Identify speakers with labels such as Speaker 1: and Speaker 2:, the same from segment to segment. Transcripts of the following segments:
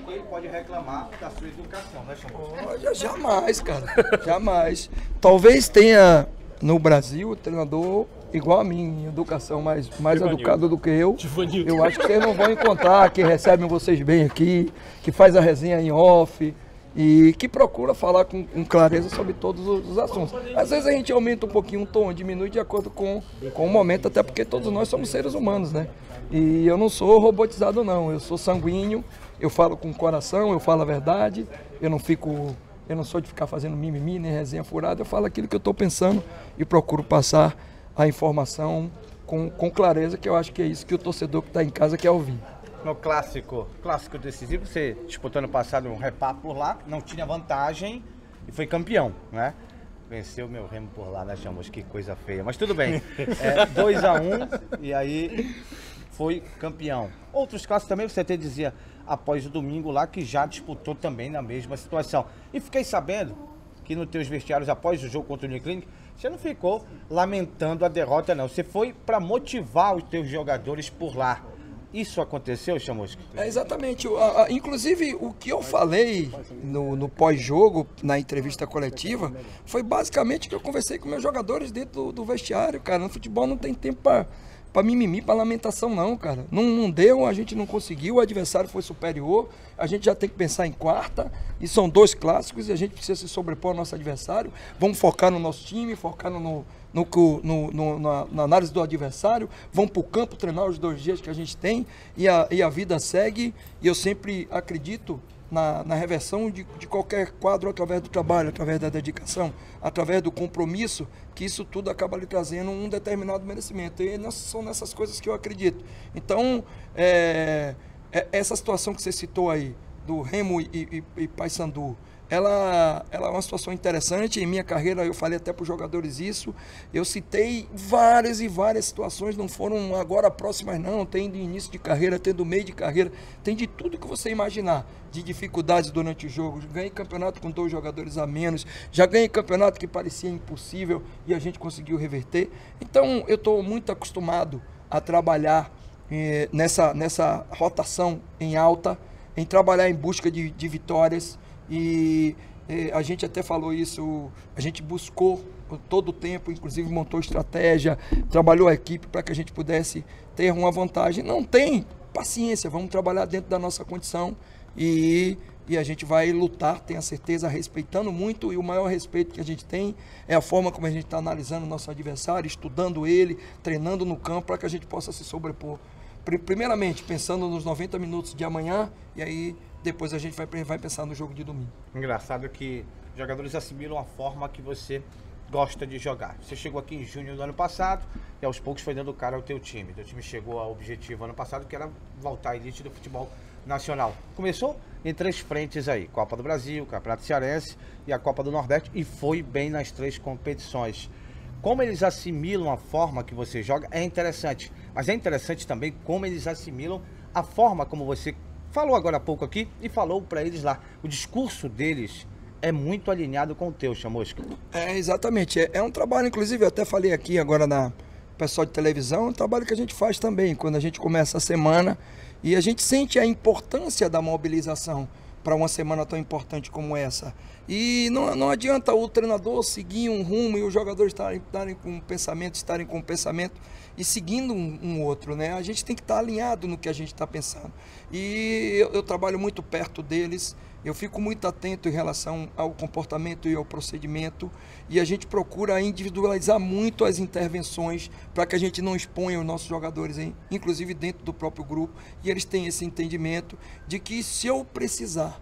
Speaker 1: Ele pode reclamar da sua educação, né, Chamusca?
Speaker 2: Olha, jamais, cara. Jamais. Talvez tenha no Brasil treinador igual a mim, em educação, mais educado do que eu. Eu acho que vocês não vão encontrar, que recebem vocês bem aqui, que faz a resenha em off e que procura falar com clareza sobre todos os assuntos. Às vezes a gente aumenta um pouquinho o tom, diminui de acordo com o momento, até porque todos nós somos seres humanos, né? E eu não sou robotizado não, eu sou sanguíneo, eu falo com o coração, eu falo a verdade, eu não sou de ficar fazendo mimimi, nem resenha furada, eu falo aquilo que eu estou pensando e procuro passar a informação com clareza, que eu acho que é isso que o torcedor que está em casa quer ouvir.
Speaker 1: No clássico decisivo, você disputou ano passado um repá por lá, não tinha vantagem e foi campeão, né? Venceu meu Remo por lá, né, Chamusca? Que coisa feia, mas tudo bem. 2-1 e aí foi campeão. Outros clássicos também você até dizia após o domingo lá que já disputou também na mesma situação. E fiquei sabendo que nos teus vestiários após o jogo contra o Uniclinic, você não ficou lamentando a derrota não, você foi para motivar os teus jogadores por lá. Isso aconteceu, Chamusca?
Speaker 2: Exatamente. Inclusive, o que eu falei no pós-jogo, na entrevista coletiva, foi basicamente que eu conversei com meus jogadores dentro do vestiário, cara. No futebol não tem tempo para mimimi, para lamentação não, cara. Não deu, a gente não conseguiu, o adversário foi superior, a gente já tem que pensar em quarta, e são 2 clássicos, e a gente precisa se sobrepor ao nosso adversário. Vamos focar no nosso time, focar na análise do adversário, vamos para o campo treinar os 2 dias que a gente tem, e a vida segue, e eu sempre acredito na reversão de qualquer quadro através do trabalho, através da dedicação, através do compromisso, que isso tudo acaba lhe trazendo um determinado merecimento. E são nessas coisas que eu acredito. Então, essa situação que você citou aí, do Remo e Paysandu, ela é uma situação interessante. Em minha carreira, eu falei até para os jogadores isso, eu citei várias e várias situações, não foram agora próximas não, tem de início de carreira, tem do meio de carreira, tem de tudo que você imaginar, de dificuldades durante o jogo. Ganhei campeonato com 2 jogadores a menos, já ganhei campeonato que parecia impossível e a gente conseguiu reverter. Então eu estou muito acostumado a trabalhar nessa rotação em alta, em trabalhar em busca de vitórias. E a gente até falou isso, a gente buscou todo o tempo, inclusive montou estratégia, trabalhou a equipe para que a gente pudesse ter uma vantagem. Não tem paciência, vamos trabalhar dentro da nossa condição e a gente vai lutar, tenha certeza, respeitando muito, e o maior respeito que a gente tem é a forma como a gente está analisando o nosso adversário, estudando ele, treinando no campo para que a gente possa se sobrepor. Primeiramente, pensando nos 90 minutos de amanhã, e aí depois a gente vai pensar no jogo de domingo.
Speaker 1: Engraçado que os jogadores assimilam a forma que você gosta de jogar. Você chegou aqui em junho do ano passado e aos poucos foi dando cara ao teu time. Teu time chegou ao objetivo ano passado, que era voltar à elite do futebol nacional. Começou em 3 frentes aí, Copa do Brasil, Campeonato Cearense e a Copa do Nordeste, e foi bem nas 3 competições. Como eles assimilam a forma que você joga é interessante, mas é interessante também como eles assimilam a forma como você falou agora há pouco aqui e falou para eles lá. O discurso deles é muito alinhado com o teu, Chamusca.
Speaker 2: Exatamente. É um trabalho, inclusive, eu até falei aqui agora na pessoal de televisão, é um trabalho que a gente faz também, quando a gente começa a semana, e a gente sente a importância da mobilização para uma semana tão importante como essa. E não adianta o treinador seguir um rumo e os jogadores estarem com o pensamento e seguindo um outro, né? A gente tem que estar alinhado no que a gente está pensando. E eu trabalho muito perto deles, eu fico muito atento em relação ao comportamento e ao procedimento, e a gente procura individualizar muito as intervenções para que a gente não exponha os nossos jogadores, inclusive dentro do próprio grupo, e eles têm esse entendimento de que se eu precisar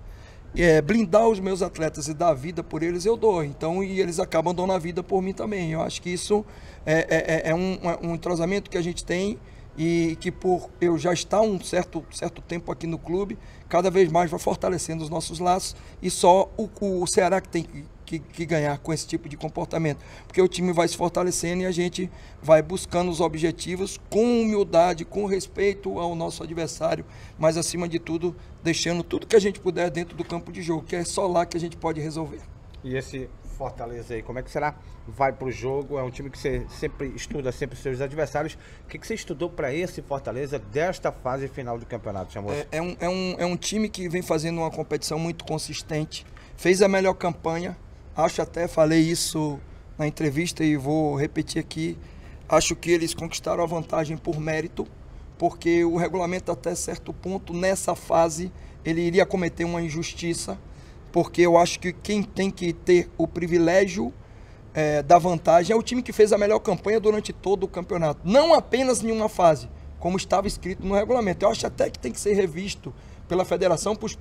Speaker 2: blindar os meus atletas e dar a vida por eles, eu dou. Então, e eles acabam dando a vida por mim também. Eu acho que isso é um entrosamento que a gente tem, e que por eu já estar um certo tempo aqui no clube, cada vez mais vai fortalecendo os nossos laços, e só o Ceará que tem que ganhar com esse tipo de comportamento, porque o time vai se fortalecendo e a gente vai buscando os objetivos com humildade, com respeito ao nosso adversário, mas acima de tudo deixando tudo que a gente puder dentro do campo de jogo, que é só lá que a gente pode resolver.
Speaker 1: E esse Fortaleza aí? Como é que será? Vai pro jogo? É um time que você sempre estuda sempre os seus adversários. O que você estudou para esse Fortaleza desta fase final do campeonato, Chamusca?
Speaker 2: É um time que vem fazendo uma competição muito consistente. Fez a melhor campanha. Acho até, falei isso na entrevista e vou repetir aqui. Acho que eles conquistaram a vantagem por mérito, porque o regulamento até certo ponto, nessa fase, ele iria cometer uma injustiça, porque eu acho que quem tem que ter o privilégio da vantagem é o time que fez a melhor campanha durante todo o campeonato. Não apenas em uma fase, como estava escrito no regulamento. Eu acho até que tem que ser revisto pela federação para os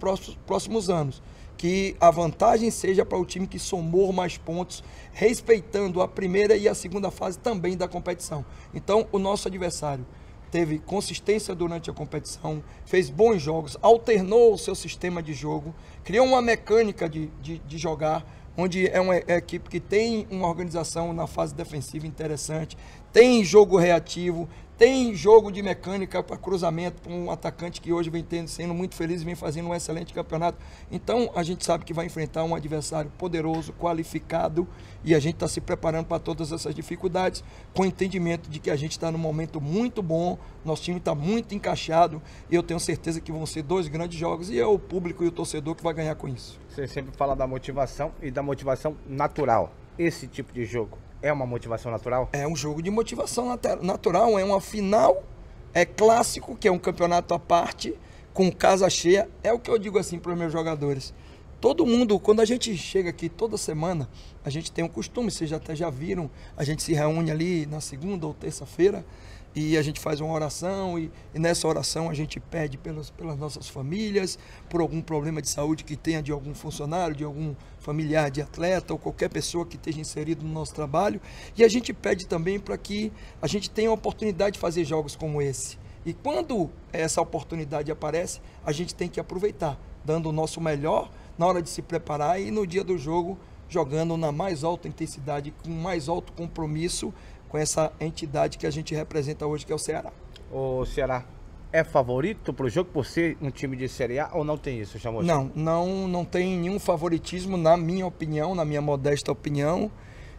Speaker 2: próximos anos. Que a vantagem seja para o time que somou mais pontos, respeitando a primeira e a segunda fase também da competição. Então, o nosso adversário teve consistência durante a competição, fez bons jogos, alternou o seu sistema de jogo, criou uma mecânica de jogar, onde é uma equipe que tem uma organização na fase defensiva interessante, tem jogo reativo, tem jogo de mecânica para cruzamento, para um atacante que hoje vem sendo muito feliz e vem fazendo um excelente campeonato. Então, a gente sabe que vai enfrentar um adversário poderoso, qualificado, e a gente está se preparando para todas essas dificuldades, com o entendimento de que a gente está num momento muito bom, nosso time está muito encaixado, e eu tenho certeza que vão ser 2 grandes jogos, e é o público e o torcedor que vai ganhar com isso.
Speaker 1: Você sempre fala da motivação e da motivação natural. Esse tipo de jogo é uma motivação natural?
Speaker 2: É um jogo de motivação natural, é uma final, é clássico, que é um campeonato à parte, com casa cheia. É o que eu digo assim para os meus jogadores. Todo mundo, quando a gente chega aqui toda semana, a gente tem um costume, vocês até já viram, a gente se reúne ali na segunda ou terça-feira, e a gente faz uma oração, e nessa oração a gente pede pelas nossas famílias, por algum problema de saúde que tenha de algum funcionário, de algum familiar de atleta, ou qualquer pessoa que esteja inserido no nosso trabalho, e a gente pede também para que a gente tenha a oportunidade de fazer jogos como esse. E quando essa oportunidade aparece, a gente tem que aproveitar, dando o nosso melhor na hora de se preparar e no dia do jogo, jogando na mais alta intensidade, com mais alto compromisso, com essa entidade que a gente representa hoje, que é o Ceará.
Speaker 1: O Ceará é favorito para o jogo por ser um time de Série A ou não tem isso, Chamusca?
Speaker 2: Não tem nenhum favoritismo, na minha opinião, na minha modesta opinião.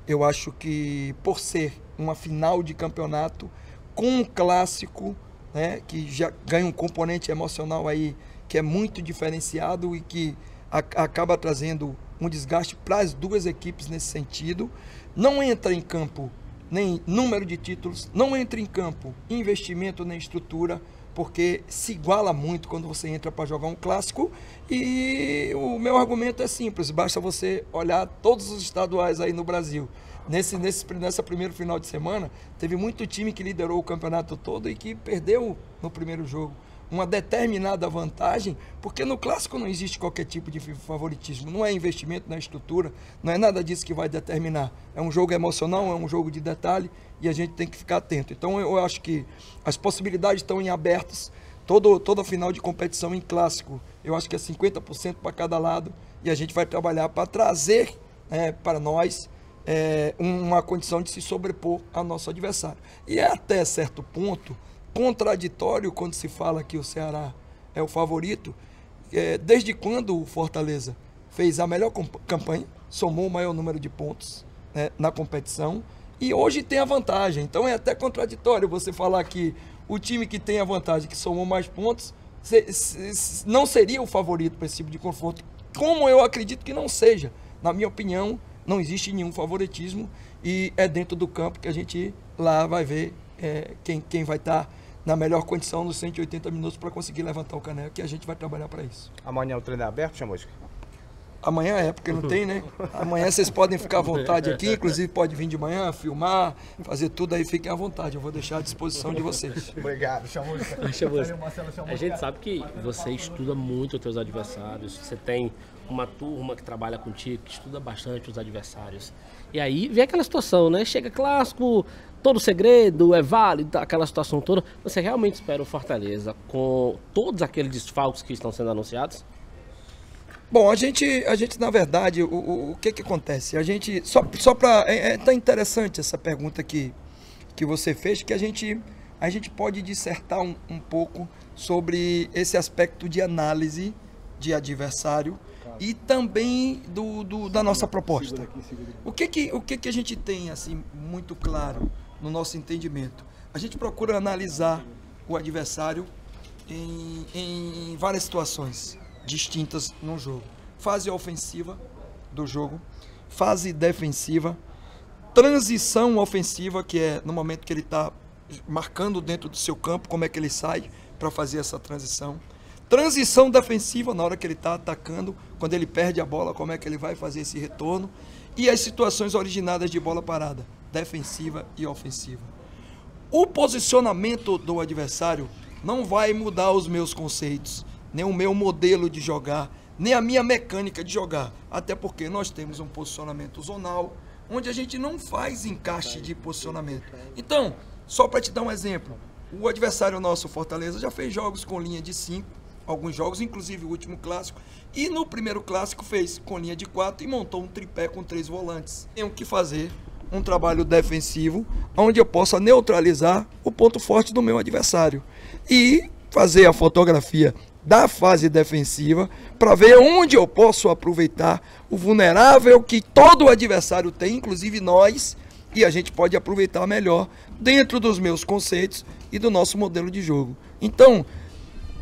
Speaker 2: Eu acho que por ser uma final de campeonato com um clássico, né, que já ganha um componente emocional aí que é muito diferenciado e que acaba trazendo um desgaste para as duas equipes nesse sentido, não entra em campo nem número de títulos, não entra em campo investimento nem estrutura, porque se iguala muito quando você entra para jogar um clássico. E o meu argumento é simples, basta você olhar todos os estaduais aí no Brasil. Nessa primeiro final de semana, teve muito time que liderou o campeonato todo e que perdeu no primeiro jogo uma determinada vantagem, porque no clássico não existe qualquer tipo de favoritismo, não é investimento na estrutura, não é nada disso que vai determinar. É um jogo emocional, é um jogo de detalhe e a gente tem que ficar atento. Então eu acho que as possibilidades estão em abertas, toda final de competição em clássico, eu acho que é 50% para cada lado e a gente vai trabalhar para trazer para nós uma condição de se sobrepor ao nosso adversário. E é até certo ponto contraditório quando se fala que o Ceará é o favorito, desde quando o Fortaleza fez a melhor campanha, somou o maior número de pontos na competição e hoje tem a vantagem. Então é até contraditório você falar que o time que tem a vantagem, que somou mais pontos, não seria o favorito para esse tipo de confronto, como eu acredito que não seja. Na minha opinião, não existe nenhum favoritismo e é dentro do campo que a gente lá vai ver quem vai estar na melhor condição nos 180 minutos para conseguir levantar o caneco, e a gente vai trabalhar para isso.
Speaker 1: Amanhã o treino é aberto, Chamusca?
Speaker 2: Amanhã porque não tem, né? Amanhã vocês podem ficar à vontade aqui, inclusive pode vir de manhã, filmar, fazer tudo aí, fiquem à vontade. Eu vou deixar à disposição de vocês.
Speaker 1: Obrigado, Chamusca.
Speaker 3: A gente sabe que você estuda muito os teus adversários, você tem uma turma que trabalha contigo, que estuda bastante os adversários. E aí vem aquela situação, né? Chega clássico, todo segredo é válido, aquela situação toda. Você realmente espera o Fortaleza com todos aqueles desfalques que estão sendo anunciados?
Speaker 2: Bom, a gente na verdade, o que acontece? A gente, só para... tá interessante essa pergunta que você fez, que a gente pode dissertar um pouco sobre esse aspecto de análise de adversário e também da nossa proposta. O que a gente tem assim muito claro no nosso entendimento? A gente procura analisar o adversário em várias situações distintas no jogo. Fase ofensiva do jogo, fase defensiva, transição ofensiva, que é no momento que ele está marcando dentro do seu campo, como é que ele sai para fazer essa transição. Transição defensiva, na hora que ele está atacando, quando ele perde a bola, como é que ele vai fazer esse retorno. E as situações originadas de bola parada, defensiva e ofensiva. O posicionamento do adversário não vai mudar os meus conceitos, nem o meu modelo de jogar, nem a minha mecânica de jogar. Até porque nós temos um posicionamento zonal, onde a gente não faz encaixe de posicionamento. Então, só para te dar um exemplo, o adversário nosso, Fortaleza, já fez jogos com linha de 5, alguns jogos, inclusive o último clássico, e no primeiro clássico fez com linha de 4 e montou um tripé com 3 volantes. Tenho que fazer um trabalho defensivo, onde eu possa neutralizar o ponto forte do meu adversário e fazer a fotografia da fase defensiva para ver onde eu posso aproveitar o vulnerável que todo adversário tem, inclusive nós, e a gente pode aproveitar melhor dentro dos meus conceitos e do nosso modelo de jogo. Então,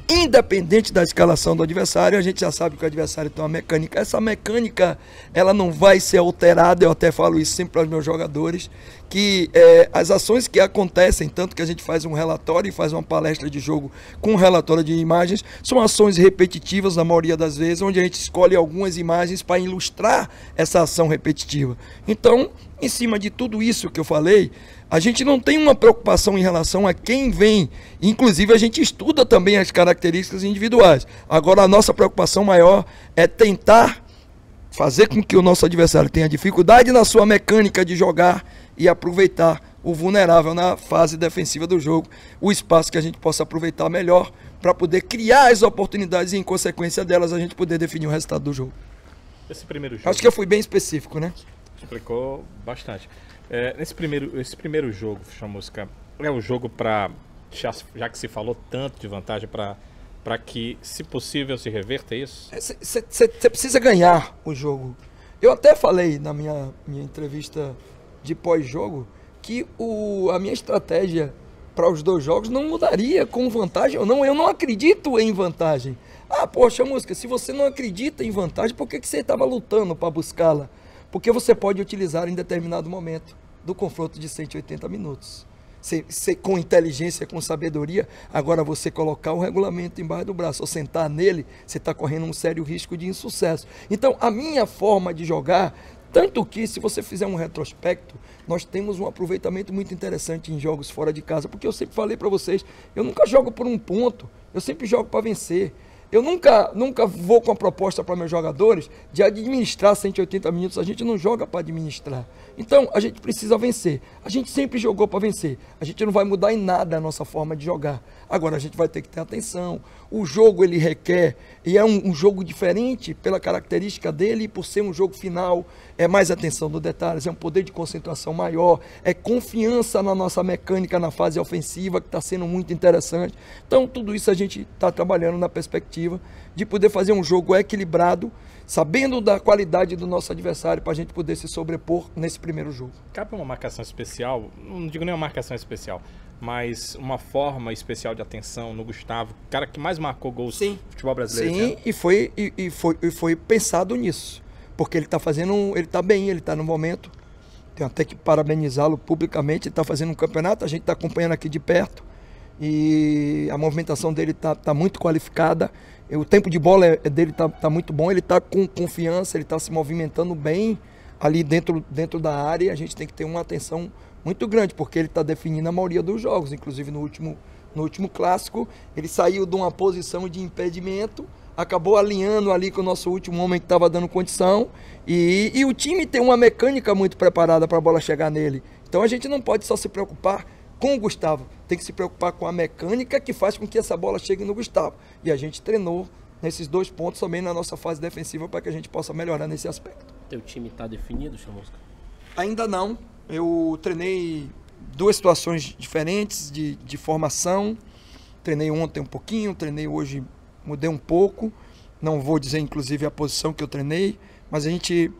Speaker 2: independente da escalação do adversário, a gente já sabe que o adversário tem uma mecânica. Essa mecânica, ela não vai ser alterada, eu até falo isso sempre para os meus jogadores, que as ações que acontecem, tanto que a gente faz um relatório e faz uma palestra de jogo com um relatório de imagens, são ações repetitivas na maioria das vezes, onde a gente escolhe algumas imagens para ilustrar essa ação repetitiva. Então, em cima de tudo isso que eu falei, a gente não tem uma preocupação em relação a quem vem. Inclusive, a gente estuda também as características individuais. Agora, a nossa preocupação maior é tentar fazer com que o nosso adversário tenha dificuldade na sua mecânica de jogar e aproveitar o vulnerável na fase defensiva do jogo, o espaço que a gente possa aproveitar melhor para poder criar as oportunidades e, em consequência delas, a gente poder definir o resultado do jogo.
Speaker 4: Esse primeiro jogo...
Speaker 2: Acho que eu fui bem específico, né?
Speaker 4: Explicou bastante. Esse primeiro jogo, Chamusca, é um jogo para, já que se falou tanto de vantagem, para que, se possível, se reverta isso?
Speaker 2: Você precisa ganhar o jogo. Eu até falei na minha entrevista de pós-jogo que a minha estratégia para os 2 jogos não mudaria com vantagem ou não. Eu não acredito em vantagem. Ah, poxa, Chamusca, se você não acredita em vantagem, por que você estava lutando para buscá-la? Porque você pode utilizar em determinado momento do confronto de 180 minutos. Com inteligência, com sabedoria, agora você colocar o regulamento embaixo do braço ou sentar nele, você está correndo um sério risco de insucesso. Então, a minha forma de jogar, tanto que se você fizer um retrospecto, nós temos um aproveitamento muito interessante em jogos fora de casa, porque eu sempre falei para vocês, eu nunca jogo por um ponto, eu sempre jogo para vencer. Eu nunca vou com a proposta para meus jogadores de administrar 180 minutos. A gente não joga para administrar. Então, a gente precisa vencer. A gente sempre jogou para vencer. A gente não vai mudar em nada a nossa forma de jogar. Agora, a gente vai ter que ter atenção. O jogo, ele requer, e é um jogo diferente pela característica dele, por ser um jogo final, é mais atenção dos detalhes, é um poder de concentração maior, é confiança na nossa mecânica na fase ofensiva, que está sendo muito interessante. Então, tudo isso a gente está trabalhando na perspectiva de poder fazer um jogo equilibrado, sabendo da qualidade do nosso adversário, para a gente poder se sobrepor nesse primeiro jogo.
Speaker 4: Cabe uma marcação especial, não digo nem uma marcação especial, mas uma forma especial de atenção no Gustavo, o cara que mais marcou gols do futebol brasileiro.
Speaker 2: Sim, e foi pensado nisso, porque ele está fazendo, ele está bem, ele está no momento, tenho até que parabenizá-lo publicamente, ele está fazendo um campeonato, a gente está acompanhando aqui de perto, e a movimentação dele está muito qualificada, o tempo de bola dele está muito bom, ele está com confiança, ele está se movimentando bem ali dentro da área, e a gente tem que ter uma atenção muito grande, porque ele está definindo a maioria dos jogos, inclusive no último clássico, ele saiu de uma posição de impedimento, acabou alinhando ali com o nosso último homem que estava dando condição, e o time tem uma mecânica muito preparada para a bola chegar nele. Então a gente não pode só se preocupar com o Gustavo, tem que se preocupar com a mecânica que faz com que essa bola chegue no Gustavo. E a gente treinou nesses 2 pontos também na nossa fase defensiva para que a gente possa melhorar nesse aspecto.
Speaker 3: Teu time está definido, Chamusca?
Speaker 2: Ainda não. Eu treinei 2 situações diferentes de formação. Treinei ontem um pouquinho, treinei hoje, mudei um pouco. não vou dizer inclusive a posição que eu treinei, mas a gente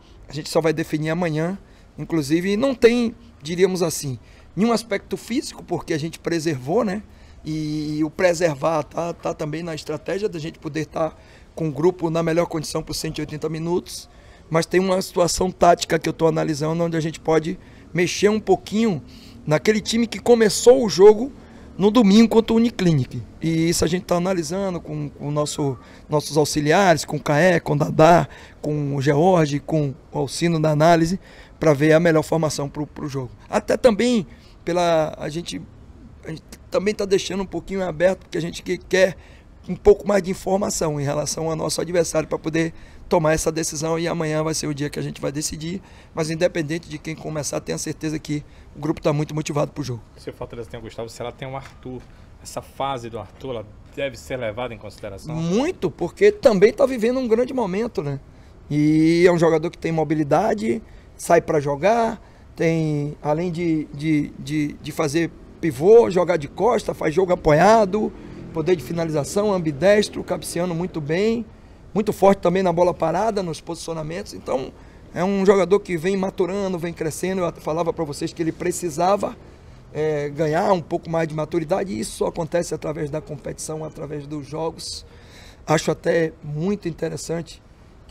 Speaker 2: só vai definir amanhã, inclusive não tem, diríamos assim, nenhum aspecto físico, porque a gente preservou, né? E o preservar tá também na estratégia da gente poder estar com o grupo na melhor condição por 180 minutos, mas tem uma situação tática que eu estou analisando, onde a gente pode mexer um pouquinho naquele time que começou o jogo no domingo contra o Uniclinic. E isso a gente está analisando com nossos auxiliares, com o Caé, com o Dadá, com o George, com o Alcino da análise, para ver a melhor formação para o jogo. Até também, a gente também está deixando um pouquinho aberto, porque a gente quer um pouco mais de informação em relação ao nosso adversário para poder tomar essa decisão, e amanhã vai ser o dia que a gente vai decidir, mas independente de quem começar, tenha certeza que o grupo está muito motivado para o jogo.
Speaker 4: Se o Fortaleza tem o Gustavo, se ela tem o Arthur, essa fase do Arthur, ela deve ser levada em consideração?
Speaker 2: Muito, porque também está vivendo um grande momento, né? E é um jogador que tem mobilidade, sai para jogar, tem, além de fazer pivô, jogar de costa, faz jogo apoiado, poder de finalização, ambidestro, cabeceando muito bem, muito forte também na bola parada, nos posicionamentos. Então, é um jogador que vem maturando, vem crescendo. Eu falava para vocês que ele precisava ganhar um pouco mais de maturidade, e isso só acontece através da competição, através dos jogos. Acho até muito interessante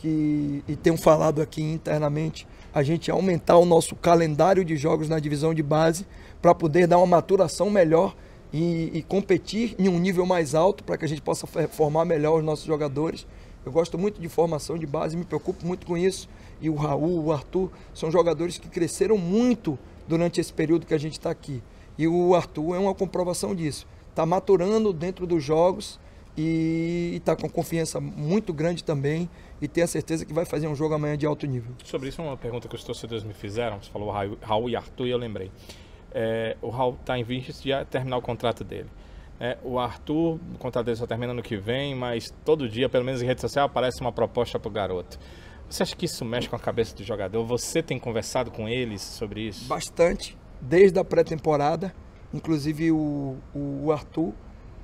Speaker 2: e tenho falado aqui internamente, a gente aumentar o nosso calendário de jogos na divisão de base para poder dar uma maturação melhor e competir em um nível mais alto, para que a gente possa formar melhor os nossos jogadores. Eu gosto muito de formação de base, me preocupo muito com isso. E o Raul, o Arthur, são jogadores que cresceram muito durante esse período que a gente está aqui. E o Arthur é uma comprovação disso. Está maturando dentro dos jogos e está com confiança muito grande também. E tenho a certeza que vai fazer um jogo amanhã de alto nível.
Speaker 4: Sobre isso, uma pergunta que os torcedores me fizeram. Você falou Raul e Arthur e eu lembrei. O Raul está em vista de terminar o contrato dele. O Arthur, o contrato dele só termina no que vem, mas todo dia, pelo menos em rede social, aparece uma proposta para o garoto. Você acha que isso mexe com a cabeça do jogador? Você tem conversado com eles sobre isso?
Speaker 2: Bastante, desde a pré-temporada. Inclusive o Arthur,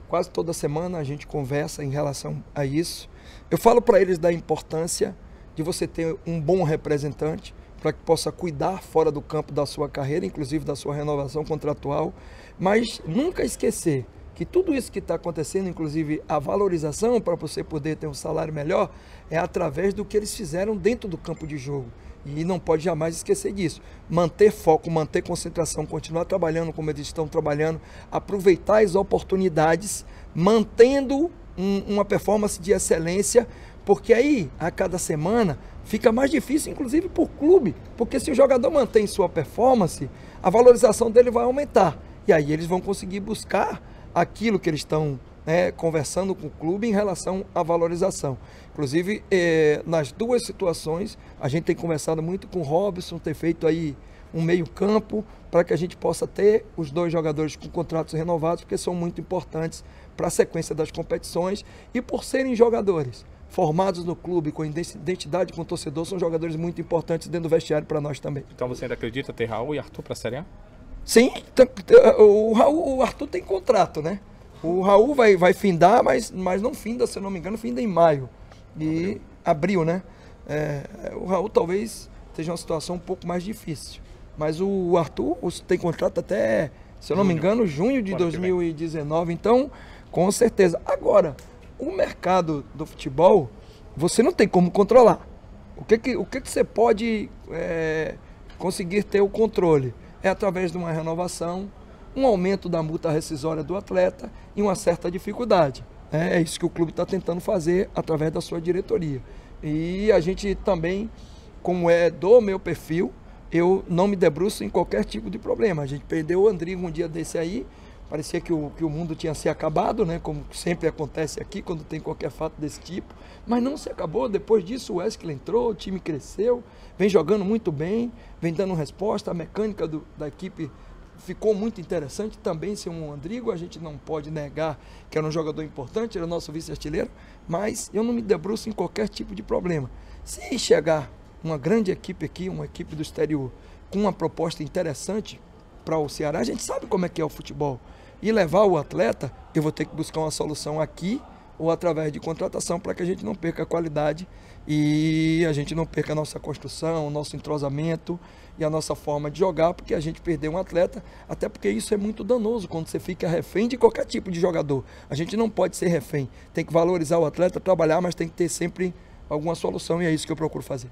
Speaker 2: quase toda semana a gente conversa em relação a isso. Eu falo para eles da importância de você ter um bom representante, para que possa cuidar fora do campo da sua carreira, inclusive da sua renovação contratual, mas nunca esquecer que tudo isso que está acontecendo, inclusive a valorização para você poder ter um salário melhor, é através do que eles fizeram dentro do campo de jogo. E não pode jamais esquecer disso. Manter foco, manter concentração, continuar trabalhando como eles estão trabalhando, aproveitar as oportunidades, mantendo uma performance de excelência, porque aí, a cada semana, fica mais difícil, inclusive para o clube, porque se o jogador mantém sua performance, a valorização dele vai aumentar. E aí eles vão conseguir buscar aquilo que eles estão conversando com o clube em relação à valorização. Inclusive, nas duas situações, a gente tem conversado muito com o Robson, ter feito aí um meio campo, para que a gente possa ter os dois jogadores com contratos renovados, porque são muito importantes para a sequência das competições, e por serem jogadores formados no clube, com identidade com o torcedor, são jogadores muito importantes dentro do vestiário para nós também.
Speaker 4: Então você ainda acredita ter Raul e Arthur para a Série A?
Speaker 2: Sim, o Arthur tem contrato, né? O Raul vai findar, mas não finda, se eu não me engano, finda em maio. E abril, né? O Raul talvez esteja uma situação um pouco mais difícil. Mas o Arthur tem contrato até, se eu não me engano, junho de 2019. Então, com certeza. Agora, o mercado do futebol, você não tem como controlar. O que você pode conseguir ter o controle? É através de uma renovação, um aumento da multa rescisória do atleta e uma certa dificuldade. É isso que o clube está tentando fazer através da sua diretoria. E a gente também, como é do meu perfil, eu não me debruço em qualquer tipo de problema. A gente perdeu o Andrigo um dia desse aí, parecia que o mundo tinha se acabado, né? Como sempre acontece aqui quando tem qualquer fato desse tipo, mas não se acabou. Depois disso o Wesley entrou, o time cresceu, vem jogando muito bem, vem dando resposta, a mecânica da equipe ficou muito interessante também. Sem um Andrigo, a gente não pode negar que era um jogador importante, era o nosso vice-artilheiro, mas eu não me debruço em qualquer tipo de problema. Se chegar uma grande equipe aqui, uma equipe do exterior, com uma proposta interessante para o Ceará, a gente sabe como é que é o futebol, e levar o atleta, eu vou ter que buscar uma solução aqui ou através de contratação, para que a gente não perca a qualidade e a gente não perca a nossa construção, o nosso entrosamento e a nossa forma de jogar, porque a gente perdeu um atleta, até porque isso é muito danoso quando você fica refém de qualquer tipo de jogador. A gente não pode ser refém, tem que valorizar o atleta, trabalhar, mas tem que ter sempre alguma solução, e é isso que eu procuro fazer.